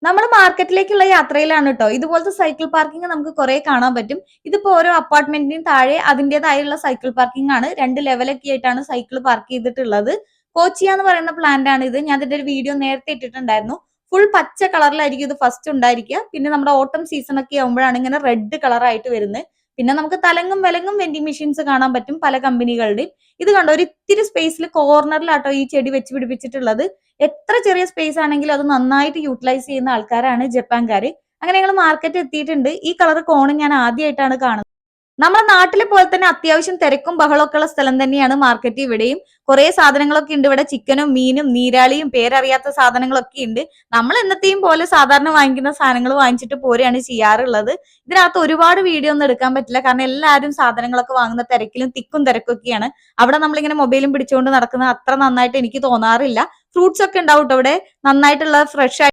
നമ്മൾ മാർക്കറ്റിലേക്കുള്ള യാത്രയിലാണ് കേട്ടോ. ഇതുപോലത്തെ സൈക്കിൾ പാർക്കിംഗ് നമുക്ക് കുറെ കാണാൻ പറ്റും. ഇതിപ്പോ ഓരോ അപ്പാർട്ട്മെന്റിനും താഴെ അതിന്റേതായുള്ള സൈക്കിൾ പാർക്കിംഗ് ആണ്. 2 ലെവലൊക്കെ ആയിട്ടാണ് സൈക്കിൾ പാർക്ക് ചെയ്തിട്ടുള്ളത്. കോച്ചിയ എന്ന് പറയുന്ന പ്ലാന്റ് ആണ് ഇത്. ഞാൻ ഇതിന്റെ ഒരു വീഡിയോ നേരത്തെ ഇട്ടിട്ടുണ്ടായിരുന്നു. ഫുൾ പച്ച കളറിലായിരിക്കും ഇത് ഫസ്റ്റ് ഉണ്ടായിരിക്കുക. പിന്നെ നമ്മുടെ ഓട്ടം സീസൺ ഒക്കെ ആകുമ്പോഴാണ് ഇങ്ങനെ റെഡ് കളർ ആയിട്ട് വരുന്നത്. പിന്നെ നമുക്ക് തലങ്ങും വിലങ്ങും വെൻഡിങ് മെഷീൻസ് കാണാൻ പറ്റും പല കമ്പനികളുടെയും. ഇത് കണ്ടോ, ഒരു ഇത്തിരി സ്പേസിൽ കോർണറിലാട്ടോ ഈ ചെടി വെച്ച് പിടിപ്പിച്ചിട്ടുള്ളത്. എത്ര ചെറിയ സ്പേസ് ആണെങ്കിലും അത് നന്നായിട്ട് യൂട്ടിലൈസ് ചെയ്യുന്ന ആൾക്കാരാണ് ജപ്പാൻകാര്. അങ്ങനെ ഞങ്ങൾ മാർക്കറ്റ് എത്തിയിട്ടുണ്ട്. ഈ കളർ കോൺ ഞാൻ ആദ്യമായിട്ടാണ് കാണുന്നത്. നമ്മുടെ നാട്ടിലെ പോലെ തന്നെ അത്യാവശ്യം തിരക്കും ബഹളമൊക്കെ ഉള്ള സ്ഥലം തന്നെയാണ് മാർക്കറ്റ്. ഇവിടെയും കുറെ സാധനങ്ങളൊക്കെ ഉണ്ട്. ഇവിടെ ചിക്കനും മീനും നീരാളിയും പേരറിയാത്ത സാധനങ്ങളൊക്കെ ഉണ്ട്. നമ്മൾ എന്നത്തെയും പോലെ സാധാരണ വാങ്ങിക്കുന്ന സാധനങ്ങൾ വാങ്ങിച്ചിട്ട് പോരെയാണ് ചെയ്യാറുള്ളത്. ഇതിനകത്ത് ഒരുപാട് വീഡിയോ ഒന്നും എടുക്കാൻ പറ്റില്ല, കാരണം എല്ലാവരും സാധനങ്ങളൊക്കെ വാങ്ങുന്ന തിരക്കിലും തിക്കും തിരക്കൊക്കെയാണ്. അവിടെ നമ്മളിങ്ങനെ മൊബൈലും പിടിച്ചുകൊണ്ട് നടക്കുന്നത് അത്ര നന്നായിട്ട് എനിക്ക് തോന്നാറില്ല. ഫ്രൂട്ട്സ് ഒക്കെ ഉണ്ടാവും കേട്ടോ ഇവിടെ, നന്നായിട്ടുള്ള ഫ്രഷ്